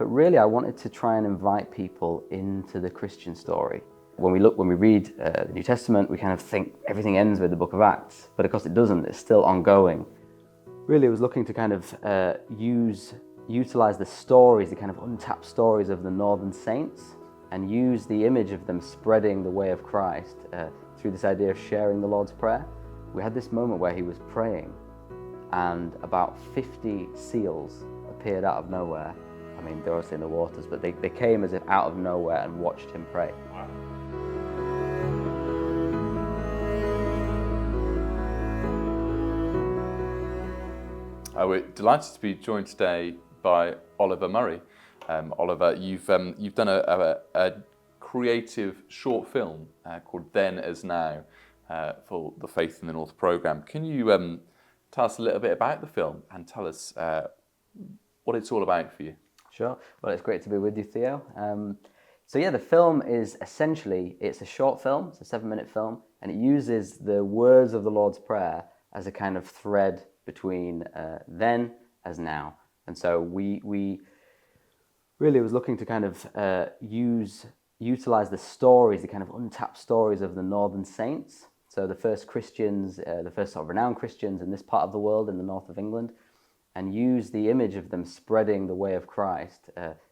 But really, I wanted to try and invite people into the Christian story. When we read the New Testament, we kind of think everything ends with the book of Acts, but of course it doesn't, it's still ongoing. Really, it was looking to kind of utilize the stories, the kind of untapped stories of the northern saints, and use the image of them spreading the way of Christ through this idea of sharing the Lord's Prayer. We had this moment where he was praying, and about 50 seals appeared out of nowhere. I mean, they're obviously in the waters, but they came as if out of nowhere and watched him pray. Wow. We're delighted to be joined today by Oliver Murray. Oliver, you've done a creative short film called Then as Now for the Faith in the North programme. Can you tell us a little bit about the film and tell us what it's all about for you? Sure. Well, it's great to be with you, Theo. So the film is essentially, it's a short film, it's a 7-minute film, and it uses the words of the Lord's Prayer as a kind of thread between then as now. And so we really was looking to kind of utilize the stories, the kind of untapped stories of the northern saints. So the first Christians, the first sort of renowned Christians in this part of the world, in the north of England, and use the image of them spreading the way of Christ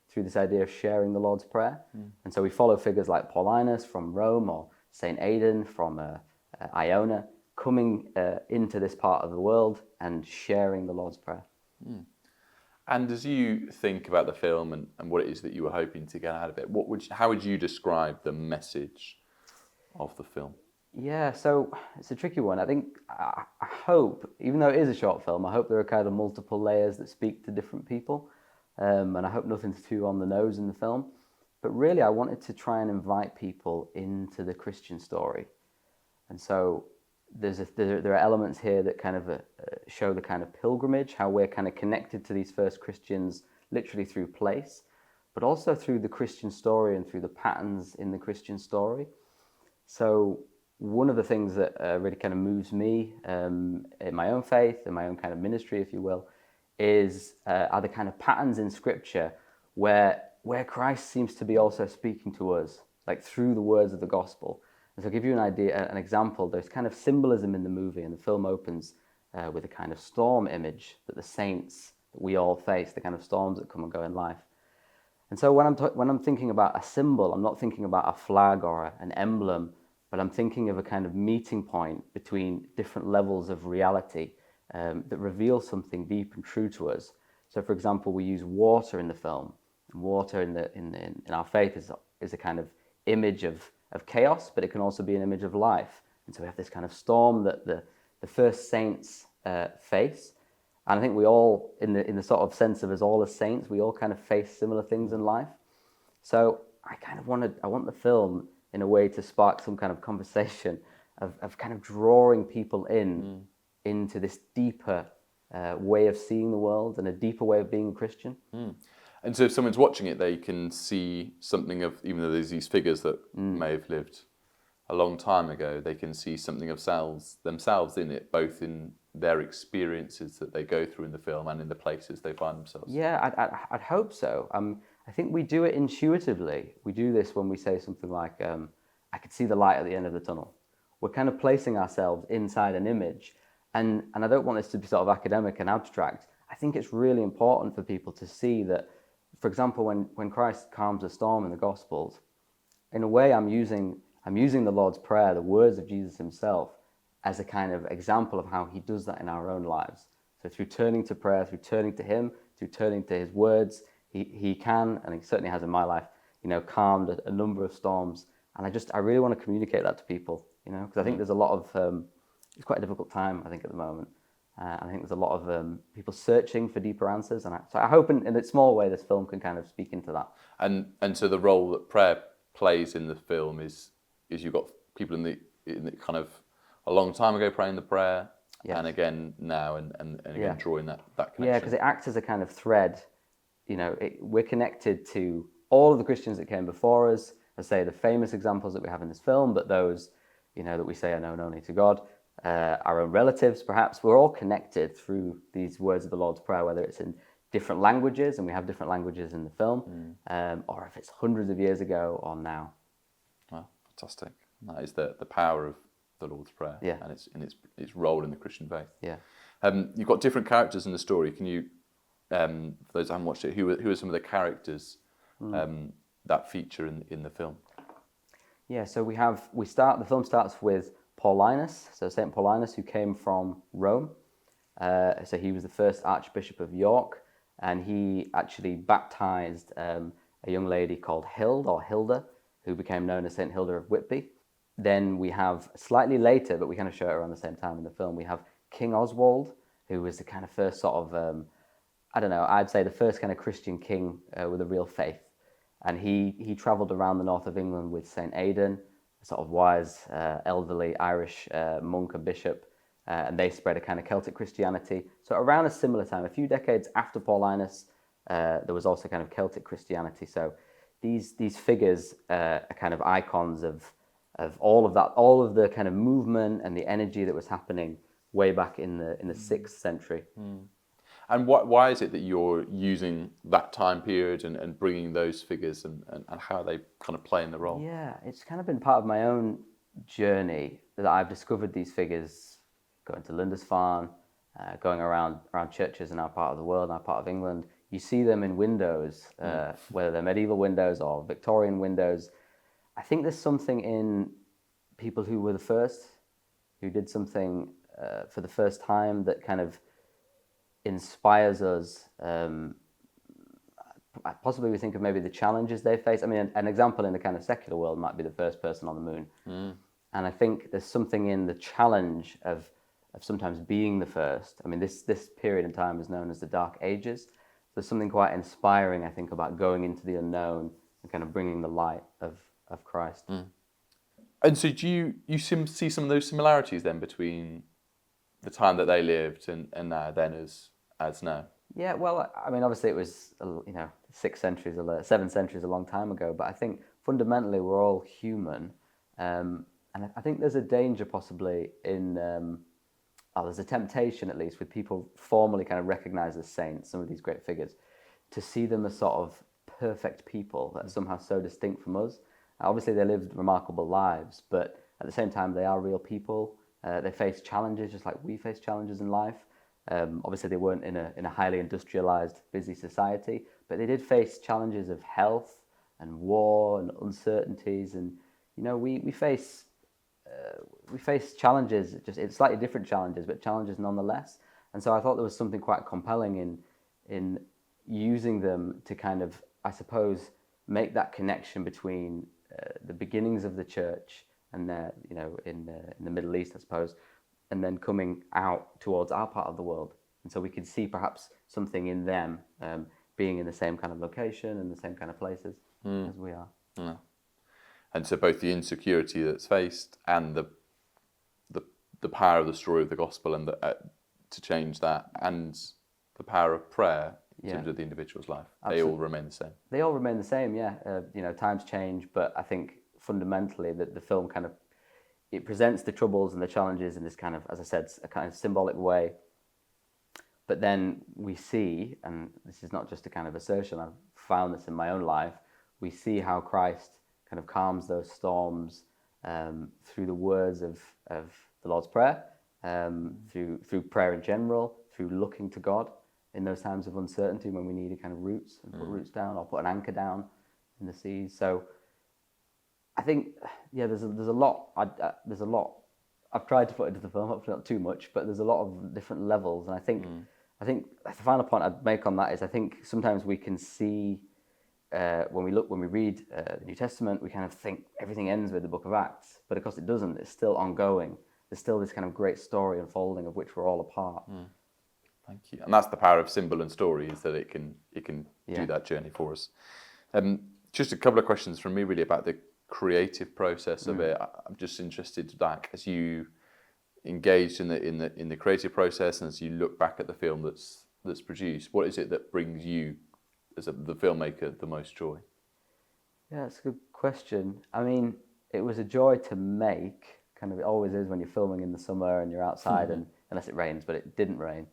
through this idea of sharing the Lord's Prayer. And so we follow figures like Paulinus from Rome or St. Aidan from Iona, coming into this part of the world and sharing the Lord's Prayer. And as you think about the film and what it is that you were hoping to get out of it, how would you describe the message of the film? Yeah, so it's a tricky one. I think, I hope, even though it is a short film, I hope there are kind of multiple layers that speak to different people. And I hope nothing's too on the nose in the film. But really, I wanted to try and invite people into the Christian story. And so there are elements here that kind of show the kind of pilgrimage, how we're kind of connected to these first Christians literally through place, but also through the Christian story and through the patterns in the Christian story. So one of the things that really kind of moves me in my own faith, in my own kind of ministry, if you will, are the kind of patterns in Scripture where Christ seems to be also speaking to us, like through the words of the gospel. And so I'll give you an example. There's kind of symbolism in the movie, and the film opens with a kind of storm image that the saints that we all face, the kind of storms that come and go in life. And so when I'm thinking about a symbol, I'm not thinking about a flag or an emblem, but I'm thinking of a kind of meeting point between different levels of reality that reveal something deep and true to us. So, for example, we use water in the film. And water in our faith is a kind of image of chaos, but it can also be an image of life. And so we have this kind of storm that the first saints face. And I think we all, in the sort of sense of us all as saints, we all kind of face similar things in life. So I want the film in a way to spark some kind of conversation of kind of drawing people into this deeper way of seeing the world and a deeper way of being a Christian. And so if someone's watching it, they can see something of, even though there's these figures that may have lived a long time ago, they can see something of themselves in it, both in their experiences that they go through in the film and in the places they find themselves. Yeah, I'd hope so. I think we do it intuitively. We do this when we say something like, I could see the light at the end of the tunnel. We're kind of placing ourselves inside an image. And I don't want this to be sort of academic and abstract. I think it's really important for people to see that, for example, when Christ calms a storm in the Gospels, in a way I'm using the Lord's Prayer, the words of Jesus himself, as a kind of example of how he does that in our own lives. So through turning to prayer, through turning to him, through turning to his words, he can, and he certainly has in my life, calmed a number of storms. And I really want to communicate that to people, because I think there's a lot of, it's quite a difficult time, I think, at the moment. I think there's a lot of people searching for deeper answers. And so I hope in a small way this film can kind of speak into that. And so the role that prayer plays in the film is you've got people in the kind of a long time ago praying the prayer, yes, and again now and again drawing that connection. Yeah, because it acts as a kind of thread. We're connected to all of the Christians that came before us. I say the famous examples that we have in this film, but those that we say are known only to God, our own relatives perhaps. We're all connected through these words of the Lord's Prayer, whether it's in different languages, and we have different languages in the film, or if it's hundreds of years ago or now. Well, fantastic. That is the power of the Lord's Prayer, Yeah. and its role in the Christian faith. Yeah. You've got different characters in the story. Can you, for those who haven't watched it, who are some of the characters that feature in the film? Yeah, so the film starts with Paulinus, so Saint Paulinus, who came from Rome. So he was the first Archbishop of York, and he actually baptized a young lady called Hilda, who became known as Saint Hilda of Whitby. Then we have, slightly later, but we kind of show it around the same time in the film, we have King Oswald, who was the kind of first sort of, I'd say the first kind of Christian king with a real faith. And he travelled around the north of England with St. Aidan, a sort of wise, elderly Irish monk and bishop, and they spread a kind of Celtic Christianity. So around a similar time, a few decades after Paulinus, there was also kind of Celtic Christianity. So these figures are kind of icons of all of that, all of the kind of movement and the energy that was happening way back in the 6th century. And why is it that you're using that time period and bringing those figures and how they kind of play in the role? Yeah, it's kind of been part of my own journey that I've discovered these figures going to Lindisfarne, going around churches in our part of the world, in our part of England. You see them in windows, whether they're medieval windows or Victorian windows. I think there's something in people who were the first, who did something for the first time that kind of inspires us. Possibly we think of maybe the challenges they face. I mean, an example in the kind of secular world might be the first person on the moon. And I think there's something in the challenge of sometimes being the first. I mean, this period in time is known as the Dark Ages. There's something quite inspiring, I think, about going into the unknown and kind of bringing the light of Christ. And so do you see some of those similarities then between the time that they lived and now then as now? Yeah, well, I mean, obviously it was, 6 centuries, 7 centuries, a long time ago, but I think fundamentally we're all human. And I think there's a danger possibly in, there's a temptation at least with people formally kind of recognized as saints, some of these great figures, to see them as sort of perfect people that are somehow so distinct from us. Obviously they lived remarkable lives, but at the same time they are real people. They face challenges just like we face challenges in life. Obviously they weren't in a highly industrialized, busy society, but they did face challenges of health and war and uncertainties. And, we face challenges, it's slightly different challenges, but challenges nonetheless. And so I thought there was something quite compelling in using them to kind of, I suppose, make that connection between the beginnings of the church and in the Middle East, I suppose, and then coming out towards our part of the world. And so we could see perhaps something in them being in the same kind of location and the same kind of places as we are. Yeah. And so both the insecurity that's faced and the power of the story of the gospel and to change that, and the power of prayer in terms of the individual's life, they all remain the same. They all remain the same, yeah. Times change, but I think fundamentally that the film kind of, it presents the troubles and the challenges in this kind of, as I said, a kind of symbolic way. But then we see, and this is not just a kind of assertion, I've found this in my own life, we see how Christ kind of calms those storms through the words of the Lord's Prayer, through prayer in general, through looking to God in those times of uncertainty when we need to kind of roots and put roots down or put an anchor down in the seas. So I think, there's a lot. There's a lot. I've tried to put into the film, hopefully not too much, but there's a lot of different levels. And I think the final point I'd make on that is I think sometimes we can see when we read the New Testament, we kind of think everything ends with the Book of Acts, but of course it doesn't. It's still ongoing. There's still this kind of great story unfolding of which we're all a part. Thank you. And that's the power of symbol and story, is that it can do that journey for us. Just a couple of questions from me really about the creative process of it. I'm just interested, Dak, as you engaged in the creative process and as you look back at the film that's produced, what is it that brings you as the filmmaker the most joy? Yeah, that's a good question. I mean, it was a joy to make, kind of it always is when you're filming in the summer and you're outside and unless it rains, but it didn't rain.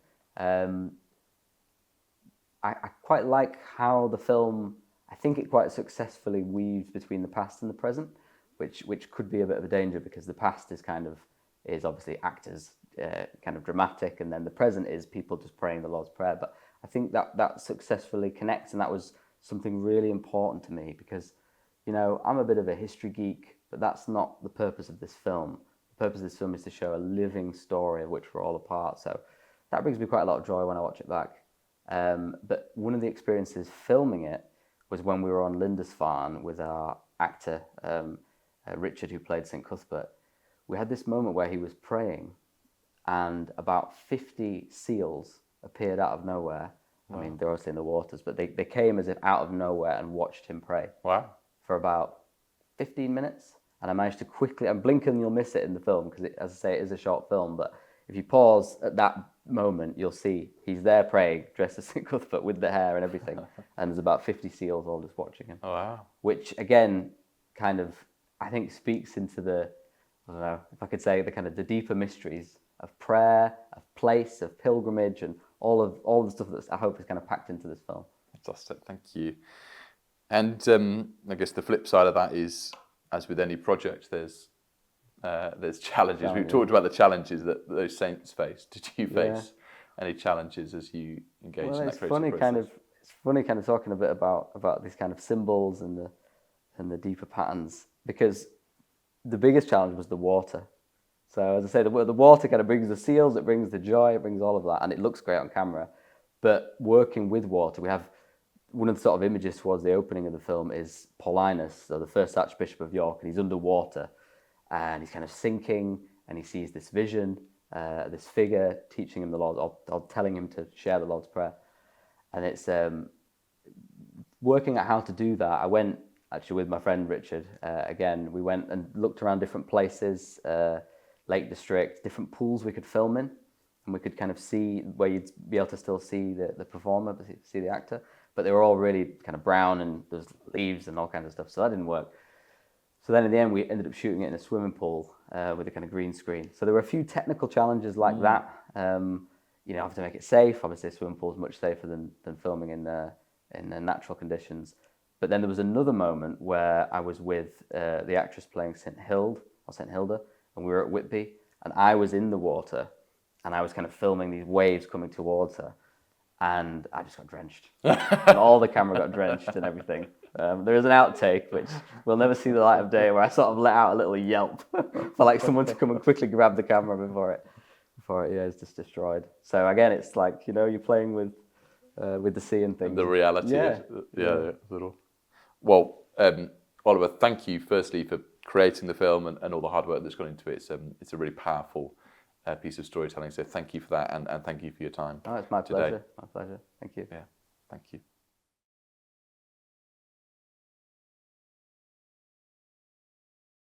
I quite like how the film, I think it quite successfully weaves between the past and the present, which could be a bit of a danger because the past is obviously actors, kind of dramatic, and then the present is people just praying the Lord's Prayer. But I think that successfully connects, and that was something really important to me because, I'm a bit of a history geek, but that's not the purpose of this film. The purpose of this film is to show a living story of which we're all a part. So that brings me quite a lot of joy when I watch it back. But one of the experiences filming it was when we were on Lindisfarne with our actor, Richard, who played St. Cuthbert. We had this moment where he was praying and about 50 seals appeared out of nowhere. Wow. I mean, they're obviously in the waters, but they came as if out of nowhere and watched him pray. Wow. For about 15 minutes. And I managed to quickly, and blink and you'll miss it in the film because, as I say, it is a short film, but if you pause at that moment, you'll see he's there praying, dressed as St. Cuthbert with the hair and everything. And there's about 50 seals all just watching him. Oh, wow. Which, again, kind of, I think speaks into I don't know, if I could say, the deeper mysteries of prayer, of place, of pilgrimage, and all the stuff that I hope is kind of packed into this film. Fantastic, thank you. And I guess the flip side of that is, as with any project, there's challenges. We've talked about the challenges that those saints face. Did you face any challenges as you engaged in that creative process? It's funny kind of talking a bit about these kind of symbols and the deeper patterns, because the biggest challenge was the water. So as I say, the water kind of brings the seals, it brings the joy, it brings all of that, and it looks great on camera. But working with water, we have one of the sort of images towards the opening of the film is Paulinus, so the first Archbishop of York, and he's underwater and he's kind of sinking, and he sees this vision, this figure teaching him the Lord, or telling him to share the Lord's Prayer. And it's working out how to do that. I went actually with my friend Richard, again, we went and looked around different places, Lake District, different pools we could film in, and we could kind of see where you'd be able to still see the performer, see the actor, but they were all really kind of brown and there's leaves and all kinds of stuff, so that didn't work. So then in the end, we ended up shooting it in a swimming pool with a kind of green screen. So there were a few technical challenges like that. Have to make it safe. Obviously, a swimming pool is much safer than filming in natural conditions. But then there was another moment where I was with the actress playing St. Hilda, and we were at Whitby, and I was in the water, and I was kind of filming these waves coming towards her, and I just got drenched. And all the camera got drenched and everything. There is an outtake, which will never see the light of day, where I sort of let out a little yelp for like someone to come and quickly grab the camera before it is just destroyed. So again, it's like, you're playing with the sea and things. The reality. Yeah. Well, Oliver, thank you firstly for creating the film and all the hard work that's gone into it. It's a really powerful piece of storytelling. So thank you for that, and thank you for your time. Oh, it's my pleasure. My pleasure. Thank you. Yeah, thank you.